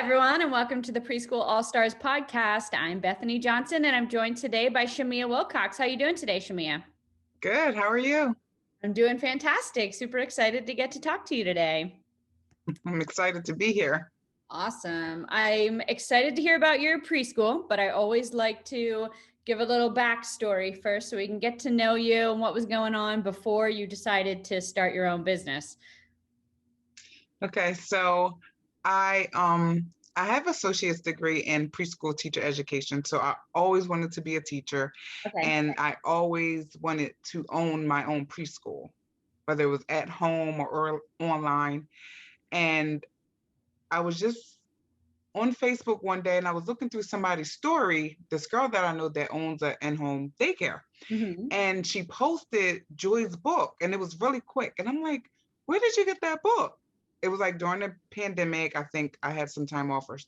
everyone, and welcome to the Preschool All-Stars podcast. I'm Bethany Johnson, and I'm joined today by Shamia Wilcox. How are you doing today, Shamia? Good. How are you? I'm doing fantastic. Super excited to get to talk to you today. I'm excited to be here. Awesome. I'm excited to hear about your preschool, but I always like to give a little backstory first so we can get to know you and what was going on before you decided to start your own business. Okay, so I have associate's degree in preschool teacher education. So I always wanted to be a teacher, Okay. and I always wanted to own my own preschool, whether it was at home or online. And I was just on Facebook one day and I was looking through somebody's story, this girl that I know that owns an in-home daycare. Mm-hmm. And she posted Joy's book and it was really quick. And I'm like, where did you get that book? It was like during the pandemic. I think I had some time off or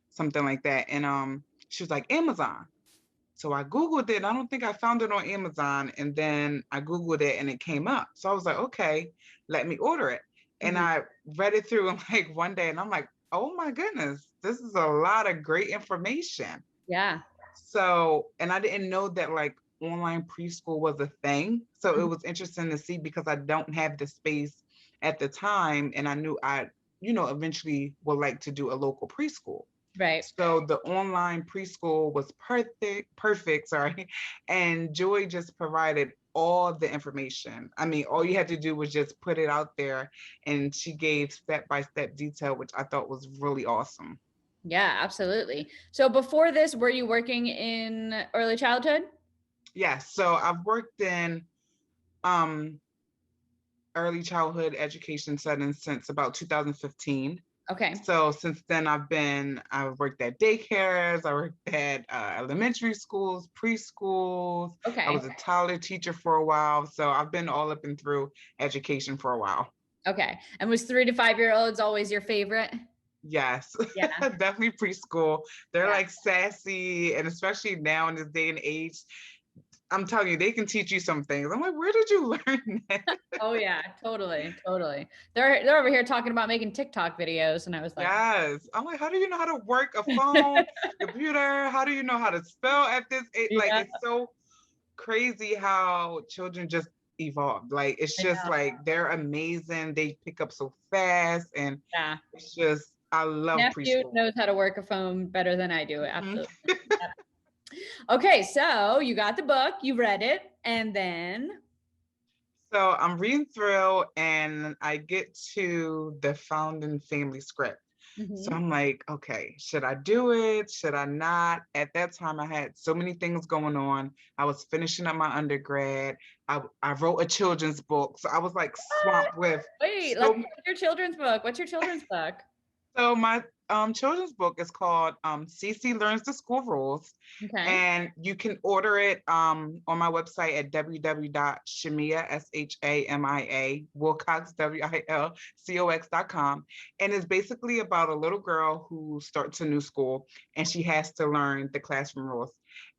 something like that. And she was like, Amazon. So I Googled it. I don't think I found it on Amazon. And then I Googled it and it came up. So I was like, okay, let me order it. And I read it through in like one day and I'm like, oh my goodness, this is a lot of great information. Yeah. So, and I didn't know that like online preschool was a thing. So it was interesting to see because I don't have the space at the time. And I knew eventually would like to do a local preschool. Right. So the online preschool was perfect, sorry. And Joy just provided all the information. I mean, all you had to do was just put it out there and she gave step-by-step detail, which I thought was really awesome. Yeah, absolutely. So before this, were you working in early childhood? Yes. So I've worked in early childhood education settings since about 2015. Okay. So since then I've worked at daycares, I worked at elementary schools, preschools. Okay. I was a toddler teacher for a while. So I've been all up and through education for a while. Okay. And was 3 to 5 year olds always your favorite? Yes, Yeah. definitely preschool. They're Yeah. like sassy, and especially now in this day and age, I'm telling you, they can teach you some things. I'm like, where did you learn that? Oh yeah, totally. They're over here talking about making TikTok videos, and I was like, Yes. I'm like, how do you know how to work a phone, computer? How do you know how to spell at this age? Like, yeah, it's so crazy how children just evolve. Like, it's just like they're amazing. They pick up so fast, and yeah. it's just I love Nephew preschool. knows how to work a phone better than I do. Mhm. Absolutely. Yep. Okay, so you got the book, you read it, and then So I'm reading through, and I get to the founding family script. So I'm like, okay, should I do it? Should I not? At that time, I had so many things going on. I was finishing up my undergrad. I wrote a children's book. So I was like swamped with wait, so what's your children's book? What's your children's book? So my children's book is called Cece Learns the School Rules, Okay. and you can order it on my website at www.shamia, Shamia, Wilcox, Wilcox.com. And it's basically about a little girl who starts a new school and she has to learn the classroom rules.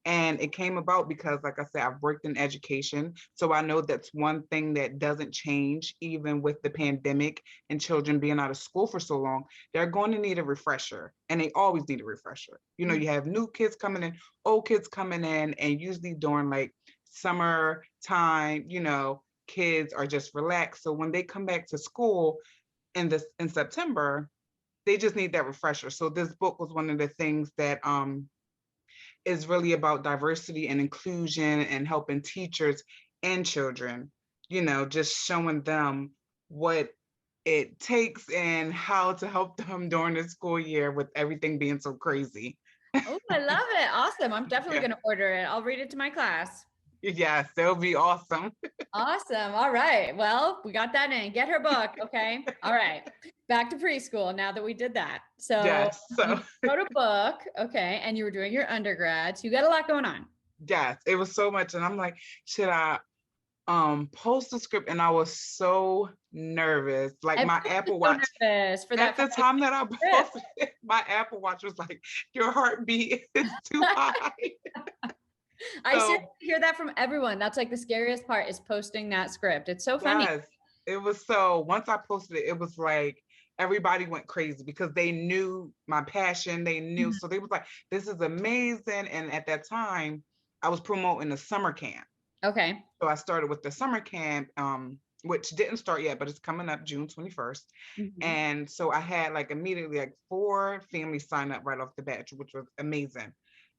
And it came about because, like I said, I've worked in education. So I know that's one thing that doesn't change, even with the pandemic and children being out of school for so long. They're going to need a refresher, and they always need a refresher. You know, you have new kids coming in, old kids coming in, and usually during like summer time, kids are just relaxed. So when they come back to school in September, they just need that refresher. So this book was one of the things that is really about diversity and inclusion and helping teachers and children, just showing them what it takes and how to help them during the school year with everything being so crazy. Oh, I love it. Awesome. I'm definitely Yeah. going to order it. I'll read it to my class. Yes, that'll be awesome. Awesome. All right. Well, we got that in. Get her book. Okay. All right. Back to preschool now that we did that. So Yes. you So wrote a book. Okay. And you were doing your undergrad. So you got a lot going on. yes, it was so much. And I'm like, should I post the script? And I was so nervous. Like my Apple Watch for at that the time that I posted it, my Apple Watch was like, your heartbeat is too high. I seriously hear that from everyone. That's like the scariest part is posting that script. It's so funny. Yes, it was so once I posted it, it was like everybody went crazy because they knew my passion. They knew. Mhm. So they was like, this is amazing. And at that time, I was promoting a summer camp. Okay. So I started with the summer camp, which didn't start yet, but it's coming up June 21st. Mhm. And so I had like immediately like 4 families sign up right off the bat, which was amazing.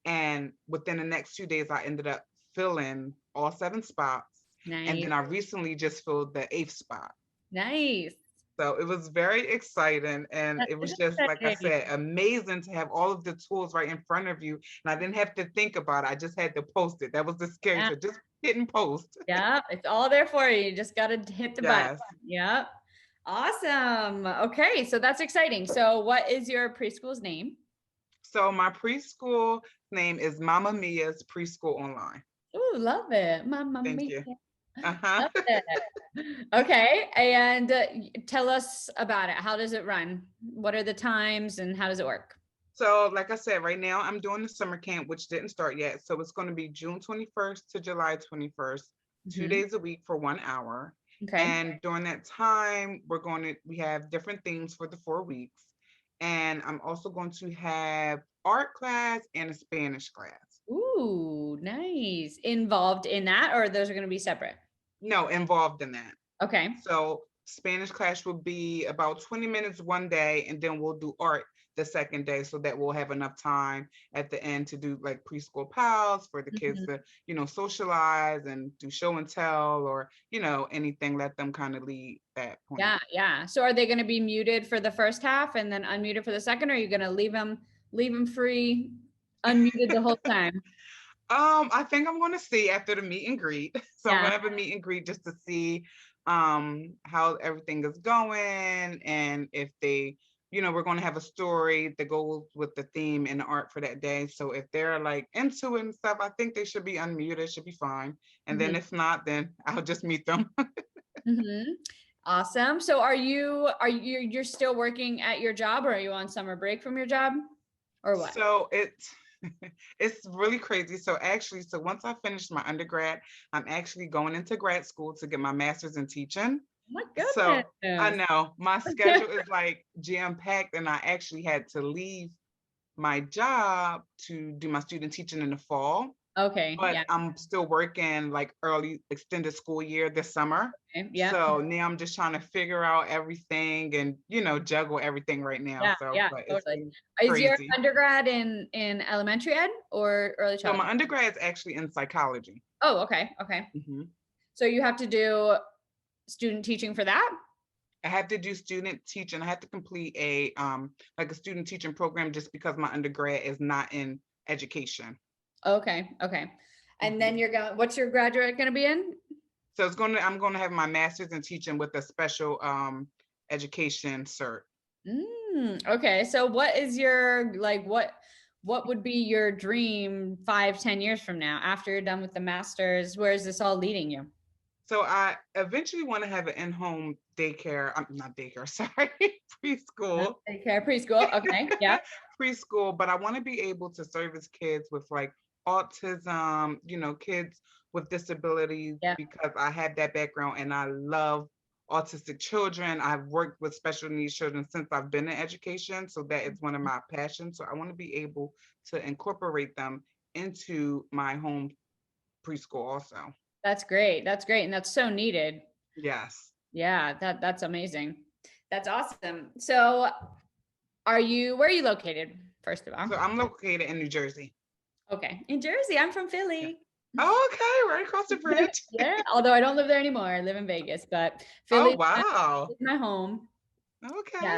And within the next 2 days, I ended up filling all 7 spots. And Nice. then I recently just filled the 8th spot. Nice. So it was very exciting. And That it was is just, like I exciting. said, amazing to have all of the tools right in front of you. And I didn't have to think about it. I just had to post it. That was the scary Yeah. part. Just hit and post. Yeah. It's all there for you. You just got to hit the button. Yes. Yep. Awesome. Okay. So that's exciting. So what is your preschool's name? So my preschool name is Mama Mia's Preschool Online. Oh, love it. Mamma Thank mia. you. Uh-huh. Love it. Okay. And tell us about it. How does it run? What are the times and how does it work? So like I said, right now I'm doing the summer camp, which didn't start yet. So it's going to be June 21st to July 21st, 2 Mhm. days a week for 1 hour. Okay. And during that time, we have different themes for the 4 weeks. And I'm also going to have art class and a Spanish class. Ooh, nice. Involved in that, or those are going to be separate? No, involved in that. Okay. So Spanish class will be about 20 minutes one day, and then we'll do art the second day so that we'll have enough time at the end to do like preschool pals for the kids Mhm. to, socialize and do show and tell or, anything, let them kind of lead that point. Yeah, yeah. So are they going to be muted for the first half and then unmuted for the second, or are you going to leave them free, unmuted the whole time? I think I'm going to see after the meet and greet. So I'm Yeah. going to have a meet and greet just to see how everything is going, and if they, we're going to have a story that goes with the theme and the art for that day. So if they're like into it and stuff, I think they should be unmuted, should be fine. And then Mhm. if not, then I'll just meet them. Mhm. Awesome. So you're still working at your job, or are you on summer break from your job, or what? So it's really crazy. So actually, once I finished my undergrad, I'm actually going into grad school to get my master's in teaching. Oh my So I goodness. know my schedule is like jam packed, and I actually had to leave my job to do my student teaching in the fall. Okay. But Yeah. I'm still working like early extended school year this summer. Okay, yeah. So now I'm just trying to figure out everything and juggle everything right now. Yeah. So, Yeah. but it's Totally. been Is your crazy. undergrad in elementary ed or early So my childhood? undergrad is actually in psychology. Oh, okay. Okay. Mhm. So you have to do student teaching for that? I had to do student teaching. I had to complete a like a student teaching program just because my undergrad is not in education. Okay. Okay. And then Mhm. what's your graduate going to be in? So I'm gonna have my master's in teaching with a special education cert. Okay. So what is your, like, what would be your dream 5, 10 years from now after you're done with the master's? Where is this all leading you? So I eventually want to have an in-home daycare. Not daycare, sorry, preschool. Daycare, preschool. Okay. Yeah. Preschool, but I want to be able to service kids with like autism, kids with disabilities, Yeah. because I have that background and I love autistic children. I've worked with special needs children since I've been in education. So that is one of my passions. So I want to be able to incorporate them into my home preschool also. That's great. That's great. And that's so needed. Yes. Yeah, that's amazing. That's awesome. So where are you located, first of all? So I'm located in New Jersey. Okay. In Jersey. I'm from Yeah. Philly. Oh, okay, right across the bridge. Yeah. Although I don't live there anymore. I live in Vegas, but Oh, Philly wow. is my home. Okay. Yeah.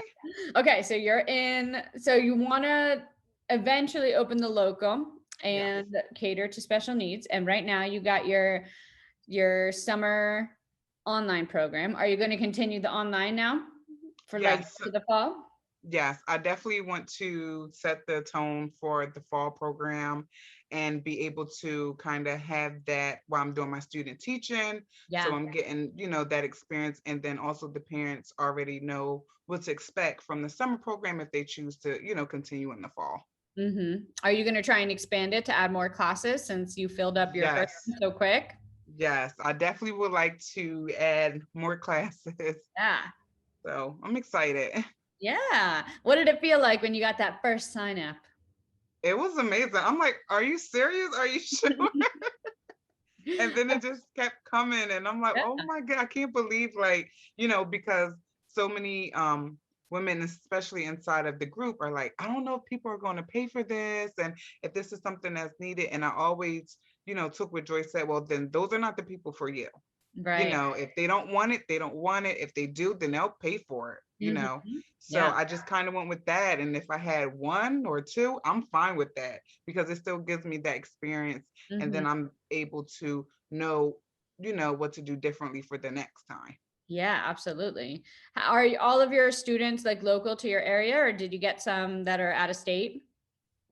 Okay. So you want to eventually open the local Yes. and cater to special needs. And right now you got your summer online program. Are you going to continue the online now for like Yes. to the fall? Yes, I definitely want to set the tone for the fall program and be able to kind of have that while I'm doing my student teaching. Yeah. So I'm getting, that experience. And then also the parents already know what to expect from the summer program if they choose to, continue in the fall. Are you going to try and expand it to add more classes since you filled up your Yes. program so quick? Yes, I definitely would like to add more classes. Yeah. So I'm excited. Yeah. What did it feel like when you got that first sign up? It was amazing. I'm like, are you serious? Are you sure? And then it just kept coming, and I'm like, oh Yeah. my God, I can't believe, like, because so many women, especially inside of the group, are like, I don't know if people are going to pay for this and if this is something that's needed. And I always, took what Joyce said, well, then those are not the people for you. Right. If they don't want it, they don't want it. If they do, then they'll pay for it. Mhm. So Yeah. I just kind of went with that. And if I had one or two, I'm fine with that because it still gives me that experience. And Mhm. then I'm able to know, what to do differently for the next time. Yeah, absolutely. Are all of your students like local to your area, or did you get some that are out of state?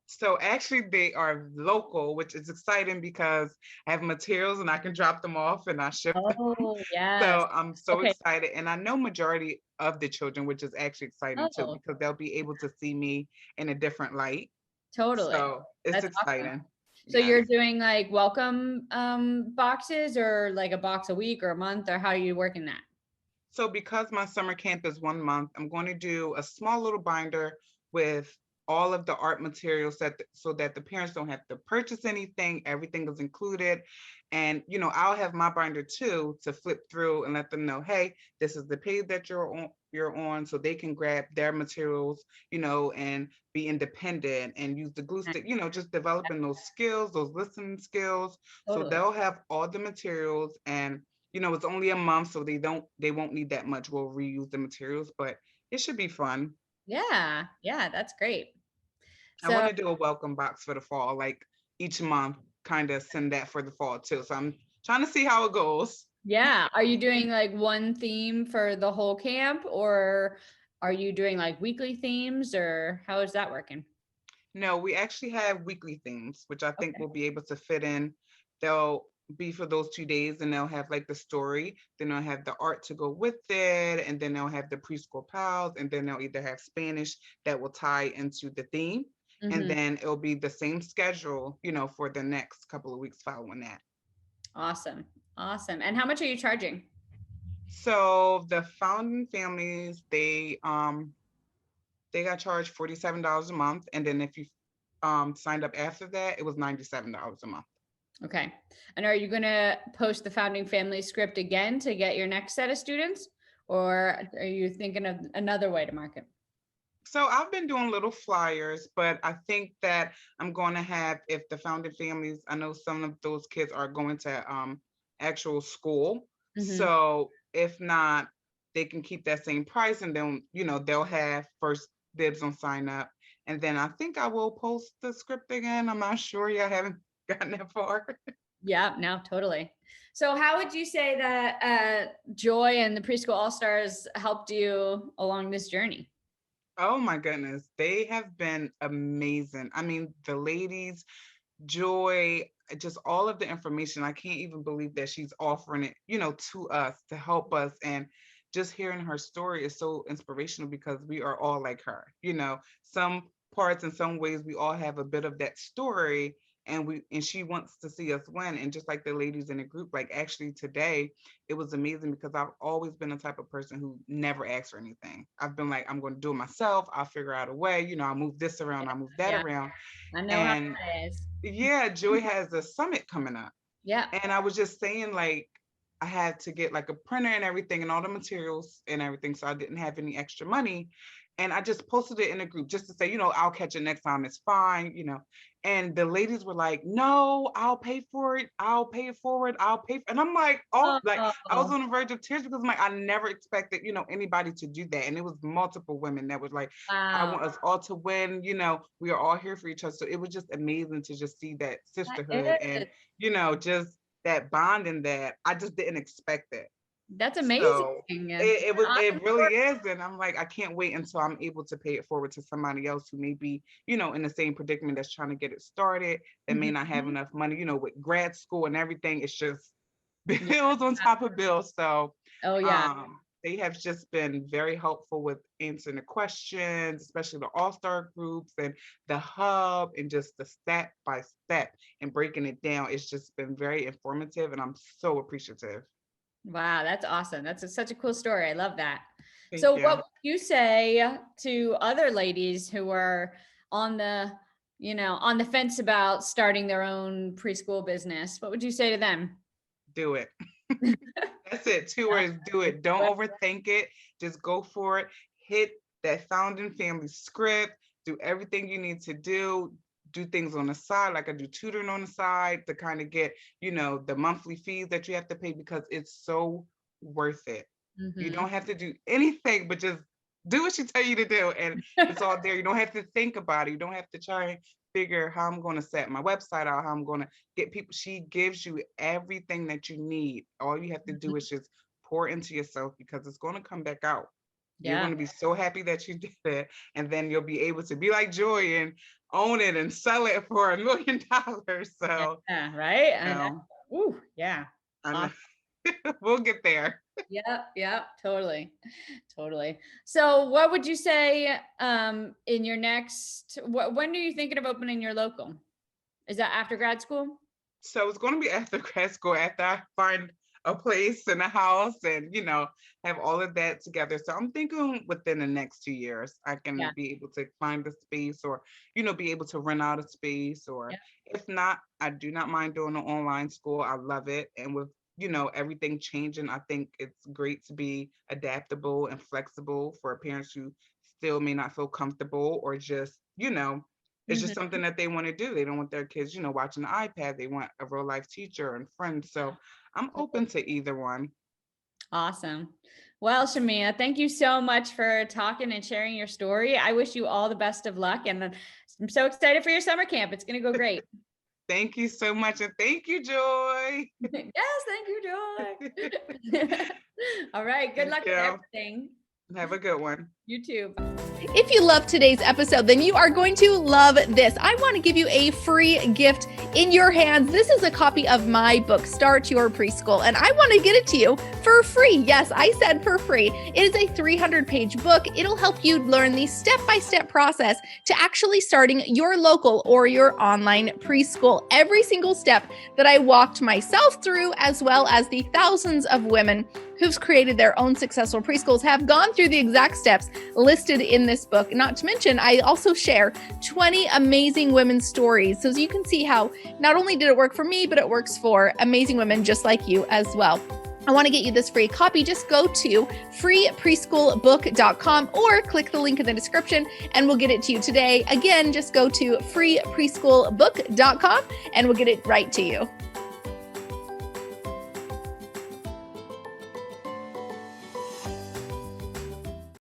So actually they are local, which is exciting because I have materials and I can drop them off and I ship them. Oh, yes. So I'm so Okay. excited. And I know majority of the children, which is actually exciting too, Oh, because they'll be able to see me in a different light. totally. So it's That's awesome. exciting. So Yes. you're doing like welcome boxes or like a box a week or a month, or how are you working that? So because my summer camp is 1 month, I'm going to do a small little binder with all of the art materials so that the parents don't have to purchase anything. Everything is included. And I'll have my binder too to flip through and let them know, hey, this is the page that you're on so they can grab their materials, and be independent and use the glue Nice. stick, just developing those skills, those listening skills. So Totally. they'll have all the materials, and it's only a month, so they won't need that much. We'll reuse the materials, but it should be fun. Yeah. Yeah, that's great. I want So to do a welcome box for the fall, like each month, kind of send that for the fall too. So I'm trying to see how it goes. yeah, are you doing like one theme for the whole camp, or are you doing like weekly themes, or how is that working? No, we actually have weekly themes, which I think Okay. we'll be able to fit in. They'll be for those 2 days, and they'll have like the story, then they'll have the art to go with it, and then they'll have the preschool pals, and then they'll either have Spanish that will tie into the theme, and Hmm. then it'll be the same schedule, for the next couple of weeks following that. Awesome. Awesome. And how much are you charging? So the founding families, they got charged $47 a month, and then if you signed up after that, it was $97 a month. Okay. And are you going to post the founding family script again to get your next set of students? Or are you thinking of another way to market? So I've been doing little flyers, but I think that I'm going to have, if the founding families, I know some of those kids are going to actual school. Hmm. So if not, they can keep that same price, and then they'll have first dibs on sign up. And then I think I will post the script again. I'm not sure yet. I haven't gotten that far. Yeah, no, totally. So how would you say that Joy and the Preschool All-Stars helped you along this journey? Oh my goodness, they have been amazing. I mean, the ladies, Joy, just all of the information. I can't even believe that she's offering it, to us to help us. And just hearing her story is so inspirational because we are all like her. Some parts, in some ways, we all have a bit of that story, and she wants to see us win. And just like the ladies in the group, like actually today, it was amazing because I've always been the type of person who never asks for anything. I've been like, I'm going to do it myself. I'll figure out a way. I'll move this around, I'll move that Yeah, around. I know how And that is. yeah, Joy has a summit coming up. Yeah. And I was just saying, like, I had to get like a printer and everything and all the materials and everything. So I didn't have any extra money. And I just posted it in a group just to say, I'll catch it next time. It's fine. And the ladies were like, no, I'll pay for it. I'll pay it forward. I'll pay. And I'm like, oh, like I was Oh, on the verge of tears because I'm like, I never expected, anybody to do that. And it was multiple women that was like, I wow. want us all to win. We are all here for each other. So it was just amazing to just see that sisterhood That and, is. just that bonding that I just didn't expect it. That's amazing. So An it awesome really story. is. And I'm like, I can't wait until I'm able to pay it forward to somebody else who may be, in the same predicament that's trying to get it started, that may not have Mhm. enough money, with grad school and everything. It's just Yeah. bills on top of bills. So Oh, yeah. they have just been very helpful with answering the questions, especially the all-star groups and the hub, and just the step by step and breaking it down. It's just been very informative, and I'm so appreciative. Wow, that's awesome. That's such a cool story. I love that. Thank So what you. you say to other ladies who are on the, on the fence about starting their own preschool business? What would you say to them? Do it. That's it. 2 words, do it. Don't overthink it. Just go for it. Hit that founding family script. Do everything you need to do. Do things on the side, like I do tutoring on the side to kind of get, the monthly fees that you have to pay, because it's so worth it. You don't have to do anything but just do what she tell you to do, and it's all there. You don't have to think about it. You don't have to try and figure how I'm going to set my website out, how I'm going to get people. She gives you everything that you need. All you have to do is just pour into yourself, because it's going to come back out. You're going to be so happy that you did it, and then you'll be able to be like Joy and own it and sell it for $1 million. So yeah, right. Ooh, yeah. Awesome. We'll get there. Yep, totally. So what would you say in your next, when are you thinking of opening your local? Is that after grad school? So it's going to be after grad school, after I find a place and a house and, have all of that together. So I'm thinking within the next 2 years, I can be able to find a space, or, be able to rent out a space, or if not, I do not mind doing an online school. I love it. And with, everything changing, I think it's great to be adaptable and flexible for parents who still may not feel comfortable, or just, it's just something that they want to do. They don't want their kids, watching the iPad. They want a real life teacher and friends. So I'm open to either one. Awesome. Well, Shamia, thank you so much for talking and sharing your story. I wish you all the best of luck, and I'm so excited for your summer camp. It's going to go great. Thank you so much. And thank you, Joy. Yes, thank you, Joy. All right. Good luck with everything. Have a good one. You too. If you loved today's episode, then you are going to love this. I want to give you a free gift in your hands. This is a copy of my book, Start Your Preschool, and I want to get it to you for free. Yes, I said for free. It is a 300-page book. It'll help you learn the step-by-step process to actually starting your local or your online preschool. Every single step that I walked myself through, as well as the thousands of women who've created their own successful preschools, have gone through the exact steps listed in this book. Not to mention, I also share 20 amazing women's stories, so you can see how not only did it work for me, but it works for amazing women just like you as well. I want to get you this free copy. Just go to freepreschoolbook.com or click the link in the description and we'll get it to you today. Again, just go to freepreschoolbook.com and we'll get it right to you.